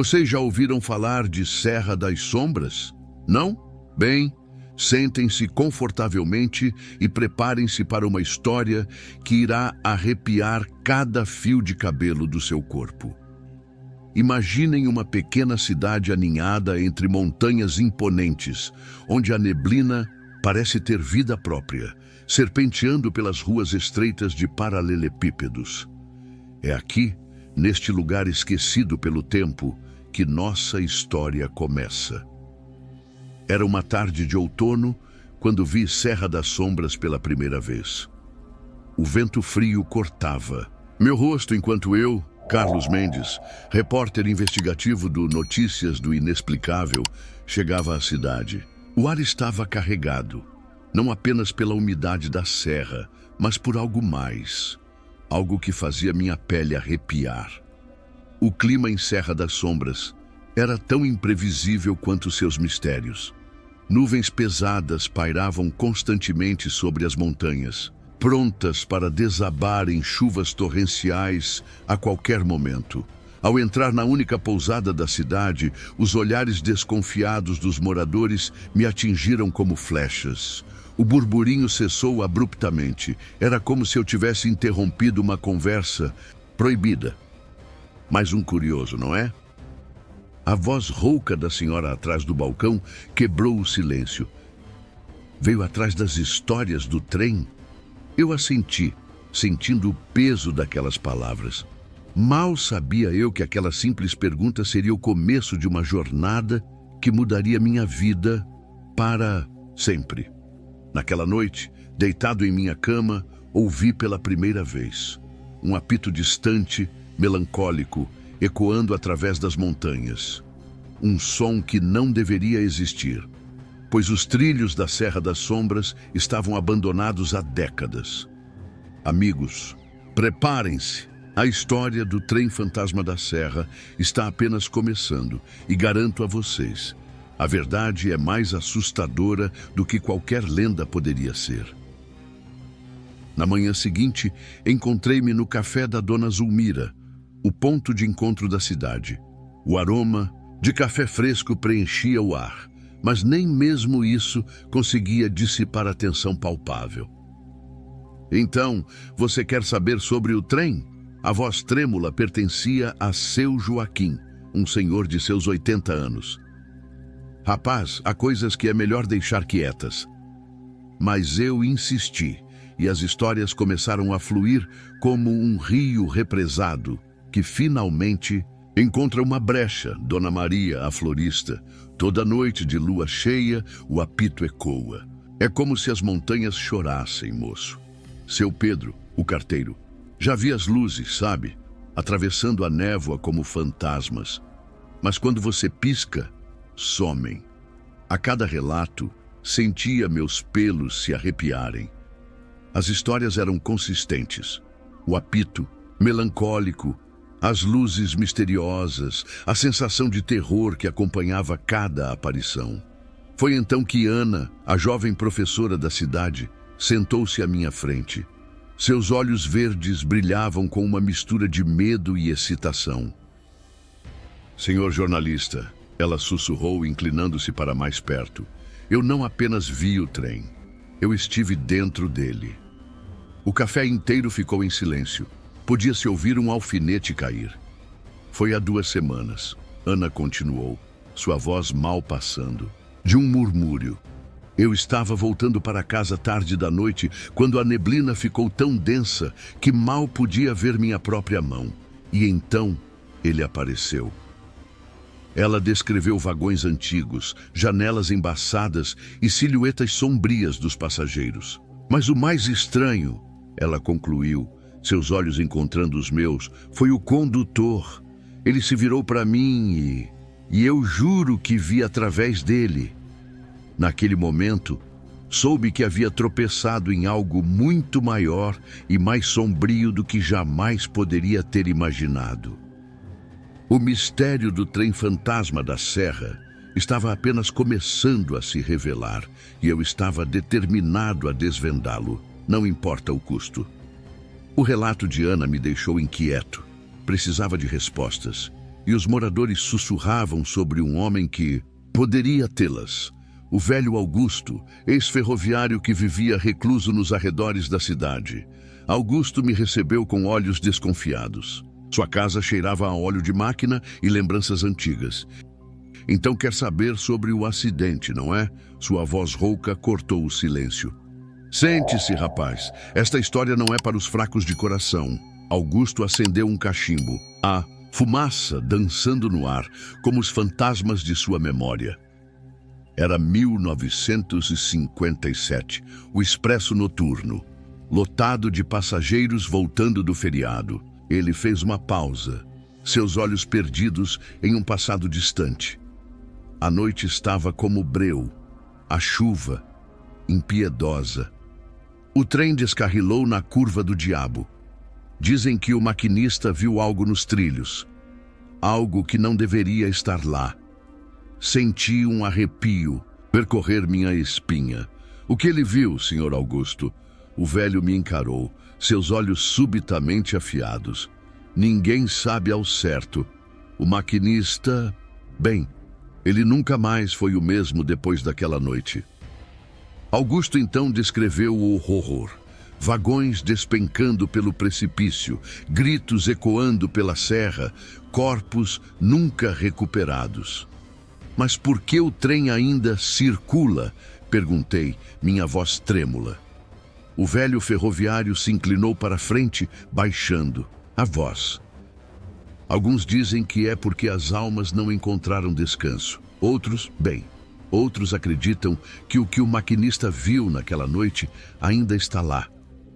Vocês já ouviram falar de Serra das Sombras? Não? Bem, sentem-se confortavelmente e preparem-se para uma história que irá arrepiar cada fio de cabelo do seu corpo. Imaginem uma pequena cidade aninhada entre montanhas imponentes, onde a neblina parece ter vida própria, serpenteando pelas ruas estreitas de paralelepípedos. É aqui, neste lugar esquecido pelo tempo, que nossa história começa. Era uma tarde de outono quando vi Serra das Sombras pela primeira vez. O vento frio cortava meu rosto enquanto eu, Carlos Mendes, repórter investigativo do Notícias do Inexplicável, chegava à cidade. O ar estava carregado, não apenas pela umidade da serra, mas por algo mais, algo que fazia minha pele arrepiar. O clima em Serra das Sombras era tão imprevisível quanto seus mistérios. Nuvens pesadas pairavam constantemente sobre as montanhas, prontas para desabar em chuvas torrenciais a qualquer momento. Ao entrar na única pousada da cidade, os olhares desconfiados dos moradores me atingiram como flechas. O burburinho cessou abruptamente. Era como se eu tivesse interrompido uma conversa proibida. Mais um curioso, não é? A voz rouca da senhora atrás do balcão quebrou o silêncio. Veio atrás das histórias do trem. Eu assenti, sentindo o peso daquelas palavras. Mal sabia eu que aquela simples pergunta seria o começo de uma jornada que mudaria minha vida para sempre. Naquela noite, deitado em minha cama, ouvi pela primeira vez um apito distante, melancólico, ecoando através das montanhas. Um som que não deveria existir, pois os trilhos da Serra das Sombras estavam abandonados há décadas. Amigos, preparem-se. A história do trem fantasma da Serra está apenas começando e garanto a vocês, a verdade é mais assustadora do que qualquer lenda poderia ser. Na manhã seguinte, encontrei-me no café da Dona Zulmira, o ponto de encontro da cidade. O aroma de café fresco preenchia o ar, mas nem mesmo isso conseguia dissipar a tensão palpável. Então, você quer saber sobre o trem? A voz trêmula pertencia a seu Joaquim, um senhor de seus 80 anos. Rapaz, há coisas que é melhor deixar quietas. Mas eu insisti, e as histórias começaram a fluir como um rio represado, que finalmente encontra uma brecha. Dona Maria, a florista. Toda noite de lua cheia, o apito ecoa. É como se as montanhas chorassem, moço. Seu Pedro, o carteiro. Já vi as luzes, sabe? Atravessando a névoa como fantasmas. Mas quando você pisca, somem. A cada relato, sentia meus pelos se arrepiarem. As histórias eram consistentes. O apito, melancólico, as luzes misteriosas, a sensação de terror que acompanhava cada aparição. Foi então que Ana, a jovem professora da cidade, sentou-se à minha frente. Seus olhos verdes brilhavam com uma mistura de medo e excitação. Senhor jornalista, ela sussurrou, inclinando-se para mais perto. Eu não apenas vi o trem, eu estive dentro dele. O café inteiro ficou em silêncio. Podia-se ouvir um alfinete cair. Foi há 2 semanas, Ana continuou, sua voz mal passando, de um murmúrio. Eu estava voltando para casa tarde da noite, quando a neblina ficou tão densa que mal podia ver minha própria mão. E então, ele apareceu. Ela descreveu vagões antigos, janelas embaçadas e silhuetas sombrias dos passageiros. Mas o mais estranho, ela concluiu, seus olhos encontrando os meus, foi o condutor. Ele se virou para mim e eu juro que vi através dele. Naquele momento, soube que havia tropeçado em algo muito maior e mais sombrio do que jamais poderia ter imaginado. O mistério do trem fantasma da Serra estava apenas começando a se revelar e eu estava determinado a desvendá-lo, não importa o custo. O relato de Ana me deixou inquieto. Precisava de respostas. e os moradores sussurravam sobre um homem que poderia tê-las. O velho Augusto, ex-ferroviário que vivia recluso nos arredores da cidade. Augusto me recebeu com olhos desconfiados. Sua casa cheirava a óleo de máquina e lembranças antigas. Então quer saber sobre o acidente, não é? Sua voz rouca cortou o silêncio. Sente-se, rapaz. Esta história não é para os fracos de coração. Augusto acendeu um cachimbo. A fumaça dançando no ar, como os fantasmas de sua memória. Era 1957, o expresso noturno, lotado de passageiros voltando do feriado. Ele fez uma pausa, seus olhos perdidos em um passado distante. A noite estava como breu, a chuva, impiedosa. O trem descarrilou na curva do diabo. Dizem que o maquinista viu algo nos trilhos, algo que não deveria estar lá. Senti um arrepio percorrer minha espinha. O que ele viu, Sr. Augusto? O velho me encarou, seus olhos subitamente afiados. Ninguém sabe ao certo. O maquinista... Bem, ele nunca mais foi o mesmo depois daquela noite. Augusto então descreveu o horror. Vagões despencando pelo precipício, gritos ecoando pela serra, corpos nunca recuperados. Mas por que o trem ainda circula? Perguntei, minha voz trêmula. O velho ferroviário se inclinou para frente, baixando a voz. Alguns dizem que é porque as almas não encontraram descanso. Outros acreditam que o maquinista viu naquela noite ainda está lá,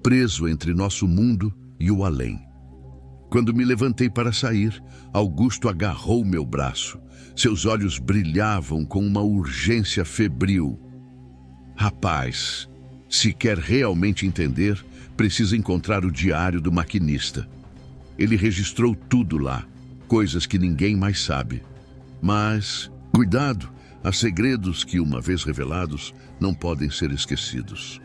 preso entre nosso mundo e o além. Quando me levantei para sair, Augusto agarrou meu braço. Seus olhos brilhavam com uma urgência febril. Rapaz, se quer realmente entender, precisa encontrar o diário do maquinista. Ele registrou tudo lá, coisas que ninguém mais sabe. Mas, cuidado, há segredos que, uma vez revelados, não podem ser esquecidos.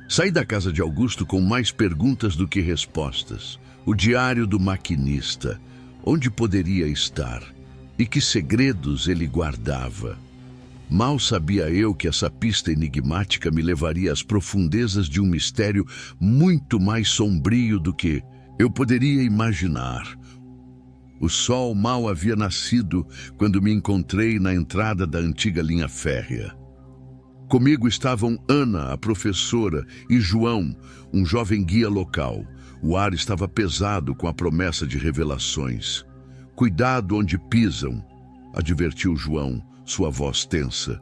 Saí da casa de Augusto com mais perguntas do que respostas. O diário do maquinista, onde poderia estar? E que segredos ele guardava? Mal sabia eu que essa pista enigmática me levaria às profundezas de um mistério muito mais sombrio do que eu poderia imaginar. O sol mal havia nascido quando me encontrei na entrada da antiga linha férrea. Comigo estavam Ana, a professora, e João, um jovem guia local. O ar estava pesado com a promessa de revelações. Cuidado onde pisam, advertiu João, sua voz tensa.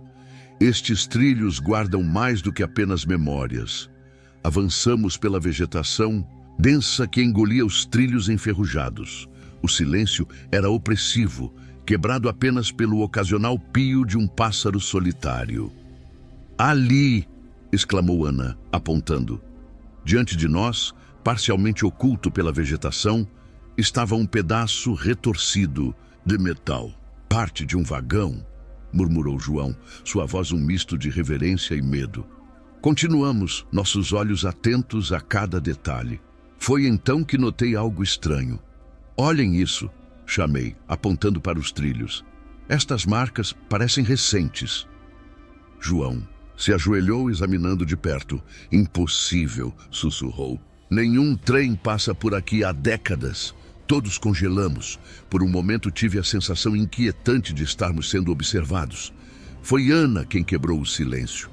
Estes trilhos guardam mais do que apenas memórias. Avançamos pela vegetação densa que engolia os trilhos enferrujados. O silêncio era opressivo, quebrado apenas pelo ocasional pio de um pássaro solitário. Ali! Exclamou Ana, apontando. Diante de nós, parcialmente oculto pela vegetação, estava um pedaço retorcido de metal. Parte de um vagão, murmurou João, sua voz um misto de reverência e medo. Continuamos, nossos olhos atentos a cada detalhe. Foi então que notei algo estranho. Olhem isso, chamei, apontando para os trilhos. Estas marcas parecem recentes. João se ajoelhou examinando de perto. Impossível, sussurrou. Nenhum trem passa por aqui há décadas. Todos congelamos. Por um momento tive a sensação inquietante de estarmos sendo observados. Foi Ana quem quebrou o silêncio.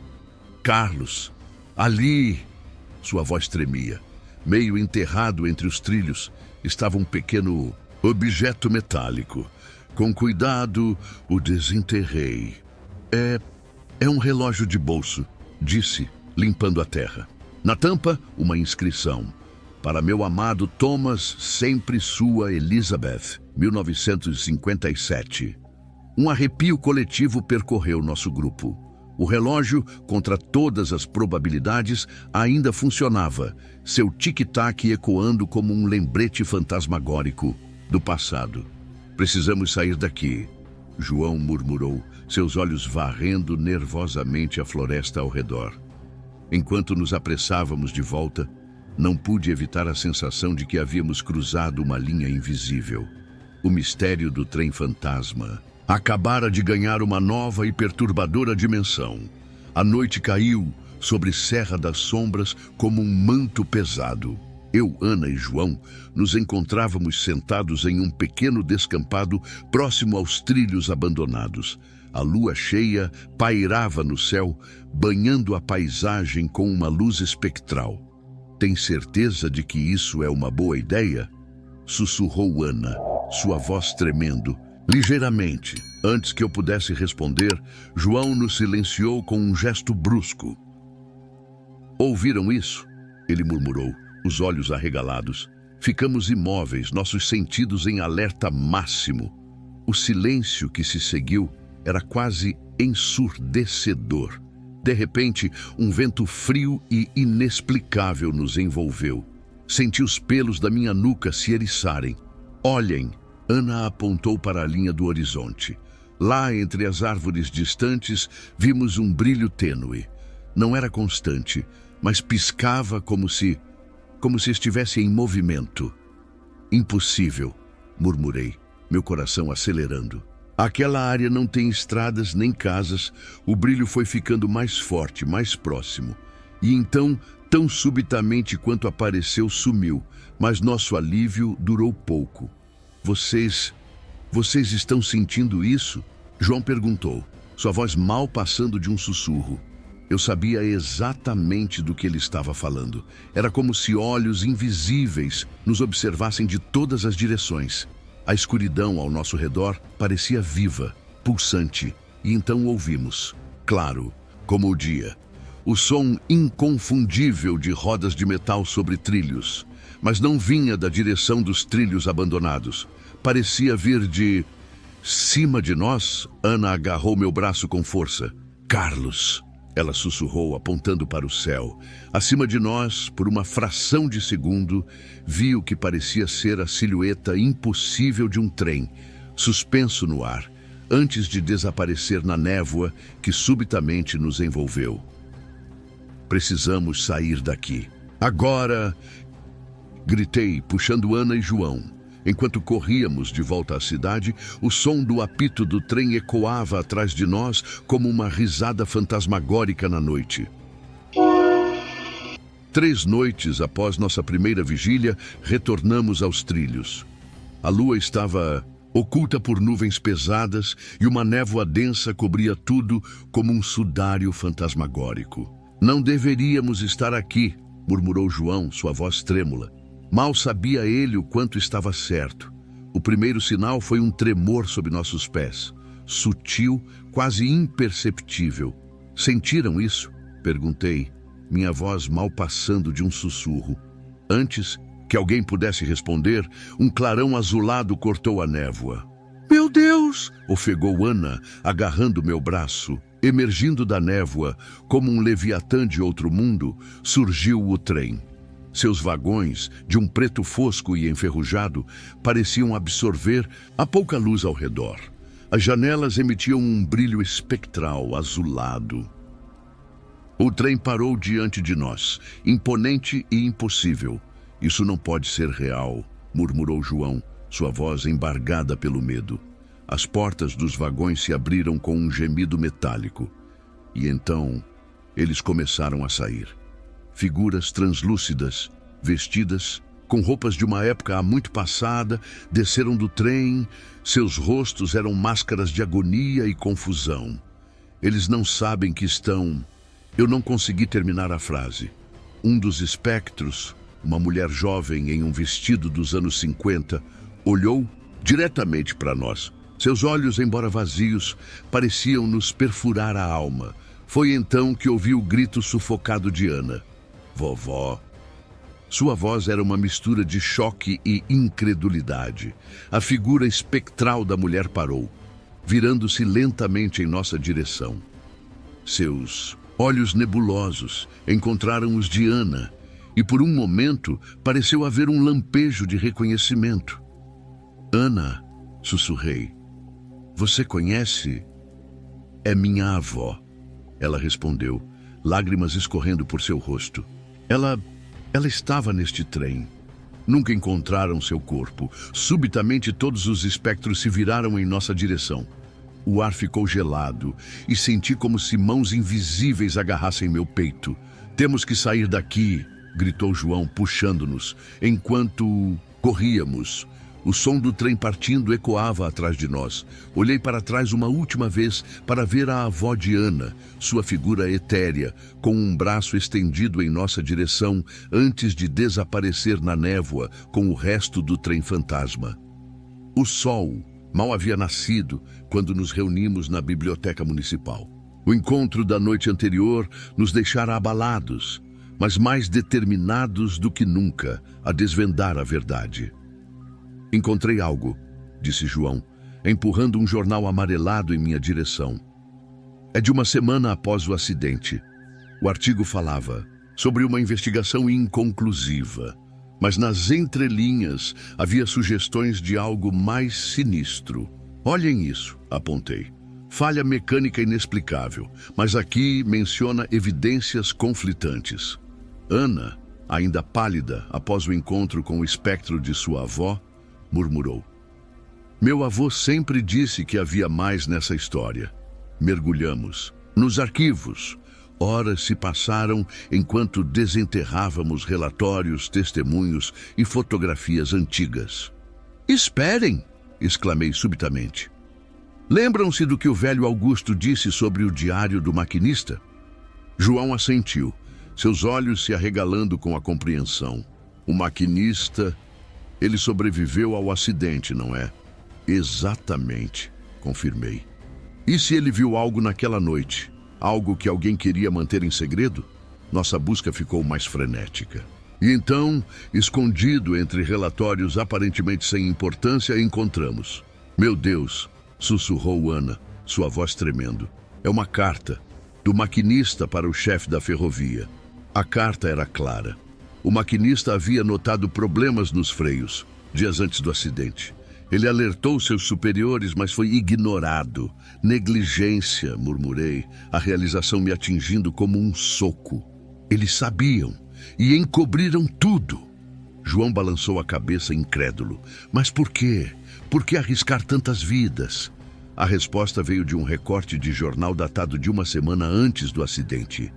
Carlos, ali! Sua voz tremia. Meio enterrado entre os trilhos, estava um pequeno objeto metálico. Com cuidado, o desenterrei. É um relógio de bolso, disse, limpando a terra. Na tampa, uma inscrição. Para meu amado Thomas, sempre sua Elizabeth, 1957. Um arrepio coletivo percorreu nosso grupo. O relógio, contra todas as probabilidades, ainda funcionava, seu tic-tac ecoando como um lembrete fantasmagórico do passado. Precisamos sair daqui, João murmurou, seus olhos varrendo nervosamente a floresta ao redor. Enquanto nos apressávamos de volta, não pude evitar a sensação de que havíamos cruzado uma linha invisível. o mistério do trem fantasma acabara de ganhar uma nova e perturbadora dimensão. A noite caiu sobre Serra das Sombras como um manto pesado. Eu, Ana e João nos encontrávamos sentados em um pequeno descampado próximo aos trilhos abandonados. A lua cheia pairava no céu, banhando a paisagem com uma luz espectral. "Tem certeza de que isso é uma boa ideia?" sussurrou Ana, sua voz tremendo. Ligeiramente, antes que eu pudesse responder, João nos silenciou com um gesto brusco. "Ouviram isso?" ele murmurou, os olhos arregalados. Ficamos imóveis, nossos sentidos em alerta máximo. O silêncio que se seguiu era quase ensurdecedor. De repente, um vento frio e inexplicável nos envolveu. Senti os pelos da minha nuca se eriçarem. "Olhem!" Ana apontou para a linha do horizonte. Lá, entre as árvores distantes, vimos um brilho tênue. Não era constante, mas piscava como se estivesse em movimento. "Impossível", murmurei, meu coração acelerando. "Aquela área não tem estradas nem casas." O brilho foi ficando mais forte, mais próximo. E então, tão subitamente quanto apareceu, sumiu. Mas nosso alívio durou pouco. Vocês estão sentindo isso?" João perguntou, sua voz mal passando de um sussurro. Eu sabia exatamente do que ele estava falando. Era como se olhos invisíveis nos observassem de todas as direções. A escuridão ao nosso redor parecia viva, pulsante, e então ouvimos, claro, como o dia, o som inconfundível de rodas de metal sobre trilhos. Mas não vinha da direção dos trilhos abandonados. Parecia vir de cima de nós. Ana agarrou meu braço com força. "Carlos!" ela sussurrou, apontando para o céu. Acima de nós, por uma fração de segundo, vi o que parecia ser a silhueta impossível de um trem, suspenso no ar, antes de desaparecer na névoa que subitamente nos envolveu. "Precisamos sair daqui. Agora!" gritei, puxando Ana e João. Enquanto corríamos de volta à cidade, o som do apito do trem ecoava atrás de nós como uma risada fantasmagórica na noite. 3 noites após nossa primeira vigília, retornamos aos trilhos. A lua estava oculta por nuvens pesadas e uma névoa densa cobria tudo como um sudário fantasmagórico. "Não deveríamos estar aqui", murmurou João, sua voz trêmula. Mal sabia ele o quanto estava certo. O primeiro sinal foi um tremor sob nossos pés, sutil, quase imperceptível. "Sentiram isso?" perguntei, minha voz mal passando de um sussurro. Antes que alguém pudesse responder, um clarão azulado cortou a névoa. "Meu Deus!" ofegou Ana, agarrando meu braço. Emergindo da névoa, como um leviatã de outro mundo, surgiu o trem. Seus vagões, de um preto fosco e enferrujado, pareciam absorver a pouca luz ao redor. As janelas emitiam um brilho espectral, azulado. O trem parou diante de nós, imponente e impossível. "Isso não pode ser real", murmurou João, sua voz embargada pelo medo. As portas dos vagões se abriram com um gemido metálico. E então, eles começaram a sair. Figuras translúcidas, vestidas com roupas de uma época há muito passada, desceram do trem. Seus rostos eram máscaras de agonia e confusão. "Eles não sabem que estão..." Eu não consegui terminar a frase. Um dos espectros, uma mulher jovem em um vestido dos anos 50, olhou diretamente para nós. Seus olhos, embora vazios, pareciam nos perfurar a alma. Foi então que ouvi o grito sufocado de Ana. "Vovó!" Sua voz era uma mistura de choque e incredulidade. A figura espectral da mulher parou, virando-se lentamente em nossa direção. Seus olhos nebulosos encontraram os de Ana, e por um momento pareceu haver um lampejo de reconhecimento. "Ana", sussurrei, "você conhece?" "É minha avó", ela respondeu, lágrimas escorrendo por seu rosto. Ela estava neste trem. Nunca encontraram seu corpo. Subitamente todos os espectros se viraram em nossa direção. O ar ficou gelado e senti como se mãos invisíveis agarrassem meu peito. "Temos que sair daqui", gritou João, puxando-nos, enquanto corríamos. O som do trem partindo ecoava atrás de nós. Olhei para trás uma última vez para ver a avó de Ana, sua figura etérea, com um braço estendido em nossa direção, antes de desaparecer na névoa com o resto do trem fantasma. O sol mal havia nascido quando nos reunimos na biblioteca municipal. O encontro da noite anterior nos deixara abalados, mas mais determinados do que nunca a desvendar a verdade. "Encontrei algo", disse João, empurrando um jornal amarelado em minha direção. É de uma semana após o acidente. O artigo falava sobre uma investigação inconclusiva, mas nas entrelinhas havia sugestões de algo mais sinistro. "Olhem isso", apontei. "Falha mecânica inexplicável, mas aqui menciona evidências conflitantes." Ana, ainda pálida após o encontro com o espectro de sua avó, murmurou: "Meu avô sempre disse que havia mais nessa história." Mergulhamos nos arquivos. Horas se passaram enquanto desenterrávamos relatórios, testemunhos e fotografias antigas. "Esperem!" exclamei subitamente. "Lembram-se do que o velho Augusto disse sobre o diário do maquinista?" João assentiu, seus olhos se arregalando com a compreensão. "O maquinista... Ele sobreviveu ao acidente, não é?" "Exatamente", confirmei. "E se ele viu algo naquela noite? Algo que alguém queria manter em segredo?" Nossa busca ficou mais frenética. E então, escondido entre relatórios aparentemente sem importância, encontramos. "Meu Deus", sussurrou Ana, sua voz tremendo. "É uma carta do maquinista para o chefe da ferrovia." A carta era clara. O maquinista havia notado problemas nos freios, dias antes do acidente. Ele alertou seus superiores, mas foi ignorado. "Negligência", murmurei, a realização me atingindo como um soco. "Eles sabiam e encobriram tudo." João balançou a cabeça incrédulo. "Mas por quê? Por que arriscar tantas vidas?" A resposta veio de um recorte de jornal datado de uma semana antes do acidente.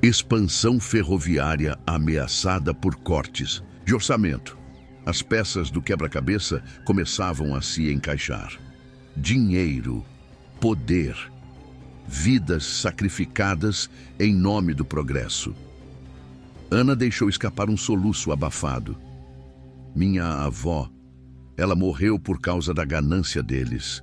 Expansão ferroviária ameaçada por cortes de orçamento. As peças do quebra-cabeça começavam a se encaixar. Dinheiro, poder, vidas sacrificadas em nome do progresso. Ana deixou escapar um soluço abafado. "Minha avó, ela morreu por causa da ganância deles."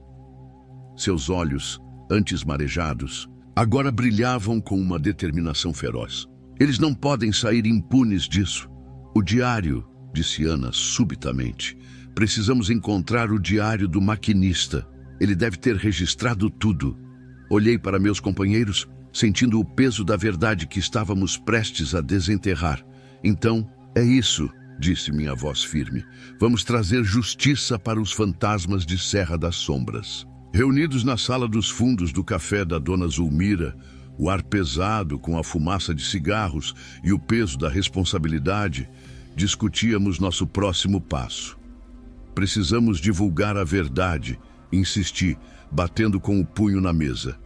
Seus olhos, antes marejados, agora brilhavam com uma determinação feroz. "Eles não podem sair impunes disso." "O diário", disse Ana subitamente. "Precisamos encontrar o diário do maquinista. Ele deve ter registrado tudo." Olhei para meus companheiros, sentindo o peso da verdade que estávamos prestes a desenterrar. "Então, é isso", disse minha voz firme. "Vamos trazer justiça para os fantasmas de Serra das Sombras." Reunidos na sala dos fundos do café da dona Zulmira, o ar pesado com a fumaça de cigarros e o peso da responsabilidade, discutíamos nosso próximo passo. "Precisamos divulgar a verdade", insisti, batendo com o punho na mesa.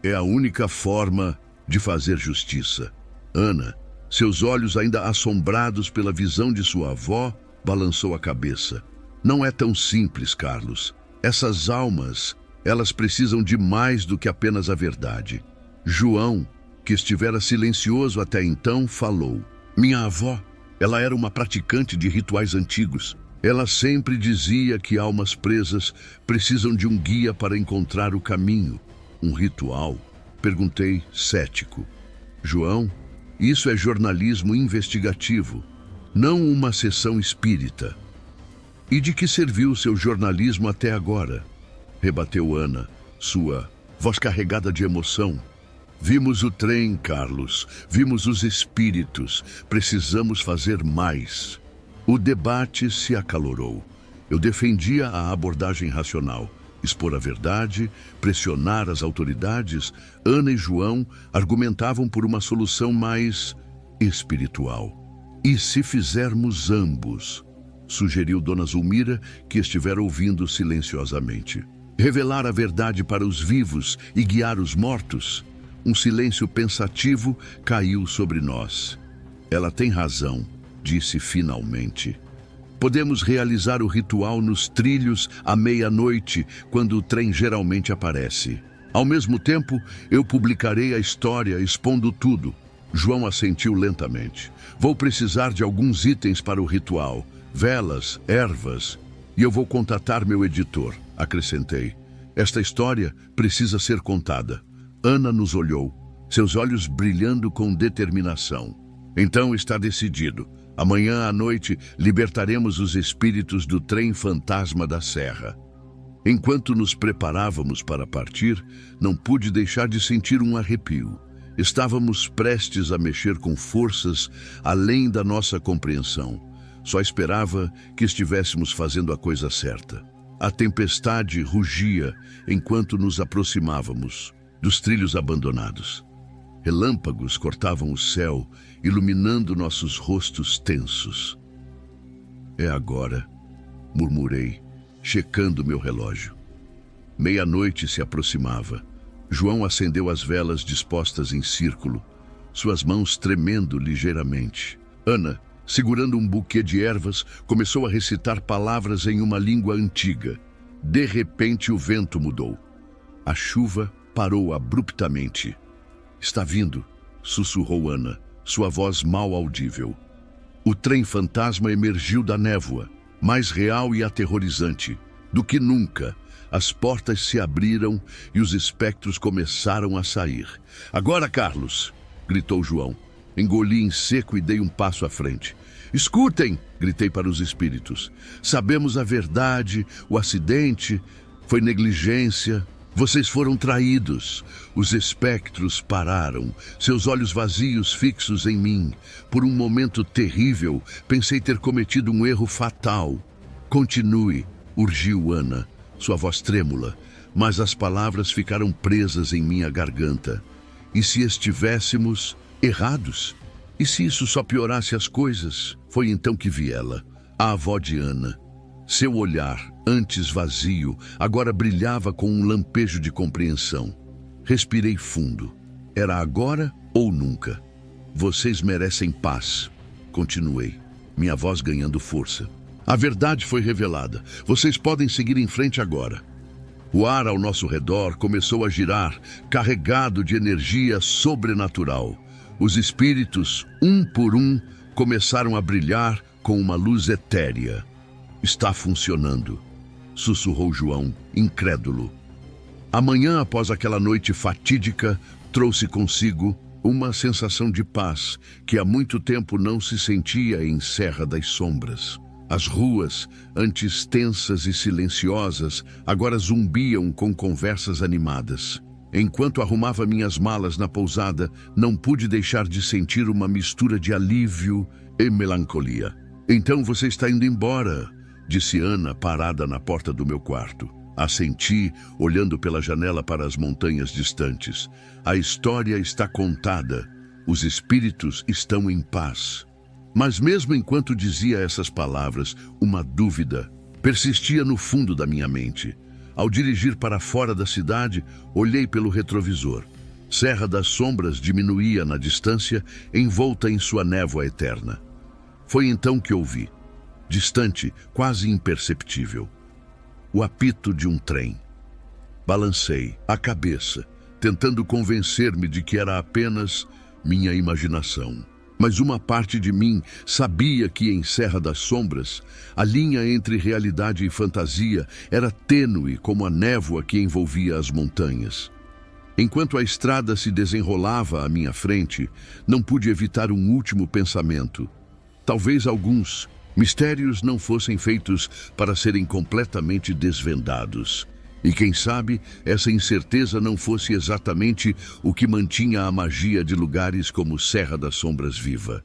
"É a única forma de fazer justiça." Ana, seus olhos ainda assombrados pela visão de sua avó, balançou a cabeça. "Não é tão simples, Carlos. Essas almas, elas precisam de mais do que apenas a verdade." João, que estivera silencioso até então, falou. "Minha avó, ela era uma praticante de rituais antigos. Ela sempre dizia que almas presas precisam de um guia para encontrar o caminho." "Um ritual?" perguntei, cético. "João, isso é jornalismo investigativo, não uma sessão espírita." "E de que serviu seu jornalismo até agora?" rebateu Ana, sua voz carregada de emoção. "Vimos o trem, Carlos. Vimos os espíritos. Precisamos fazer mais." O debate se acalorou. Eu defendia a abordagem racional. Expor a verdade, pressionar as autoridades. Ana e João argumentavam por uma solução mais espiritual. "E se fizermos ambos?" sugeriu Dona Zulmira, que estivera ouvindo silenciosamente. Revelar a verdade para os vivos e guiar os mortos? Um silêncio pensativo caiu sobre nós. Ela tem razão, disse finalmente. Podemos realizar o ritual nos trilhos à meia-noite, quando o trem geralmente aparece. Ao mesmo tempo, eu publicarei a história expondo tudo. João assentiu lentamente. Vou precisar de alguns itens para o ritual. Velas, ervas. E eu vou contatar meu editor, acrescentei. Esta história precisa ser contada. Ana nos olhou, seus olhos brilhando com determinação. Então está decidido. Amanhã à noite libertaremos os espíritos do trem fantasma da Serra. Enquanto nos preparávamos para partir, não pude deixar de sentir um arrepio. Estávamos prestes a mexer com forças além da nossa compreensão. Só esperava que estivéssemos fazendo a coisa certa. A tempestade rugia enquanto nos aproximávamos dos trilhos abandonados. Relâmpagos cortavam o céu, iluminando nossos rostos tensos. É agora, murmurei, checando meu relógio. Meia-noite se aproximava. João acendeu as velas dispostas em círculo, suas mãos tremendo ligeiramente. Ana, segurando um buquê de ervas, começou a recitar palavras em uma língua antiga. De repente o vento mudou. A chuva parou abruptamente. Está vindo, sussurrou Ana, sua voz mal audível. O trem fantasma emergiu da névoa, mais real e aterrorizante do que nunca. As portas se abriram e os espectros começaram a sair. Agora, Carlos, gritou João. Engoli em seco e dei um passo à frente. Escutem, gritei para os espíritos. Sabemos a verdade, o acidente foi negligência. Vocês foram traídos. Os espectros pararam, seus olhos vazios fixos em mim. Por um momento terrível, pensei ter cometido um erro fatal. Continue, urgiu Ana, sua voz trêmula, mas as palavras ficaram presas em minha garganta. E se estivéssemos errados? E se isso só piorasse as coisas? Foi então que vi ela, a avó de Ana. Seu olhar, antes vazio, agora brilhava com um lampejo de compreensão. Respirei fundo. Era agora ou nunca? Vocês merecem paz, continuei, minha voz ganhando força. A verdade foi revelada. Vocês podem seguir em frente agora. O ar ao nosso redor começou a girar, carregado de energia sobrenatural. Os espíritos, um por um, começaram a brilhar com uma luz etérea. Está funcionando, sussurrou João, incrédulo. Amanhã, após aquela noite fatídica, trouxe consigo uma sensação de paz que há muito tempo não se sentia em Serra das Sombras. As ruas, antes tensas e silenciosas, agora zumbiam com conversas animadas. Enquanto arrumava minhas malas na pousada, não pude deixar de sentir uma mistura de alívio e melancolia. Então você está indo embora, disse Ana, parada na porta do meu quarto. Assenti, olhando pela janela para as montanhas distantes. A história está contada. Os espíritos estão em paz. Mas mesmo enquanto dizia essas palavras, uma dúvida persistia no fundo da minha mente. Ao dirigir para fora da cidade, olhei pelo retrovisor. Serra das Sombras diminuía na distância, envolta em sua névoa eterna. Foi então que ouvi, distante, quase imperceptível, o apito de um trem. Balancei a cabeça, tentando convencer-me de que era apenas minha imaginação. Mas uma parte de mim sabia que em Serra das Sombras, a linha entre realidade e fantasia era tênue como a névoa que envolvia as montanhas. Enquanto a estrada se desenrolava à minha frente, não pude evitar um último pensamento. Talvez alguns mistérios não fossem feitos para serem completamente desvendados. E quem sabe, essa incerteza não fosse exatamente o que mantinha a magia de lugares como Serra das Sombras viva.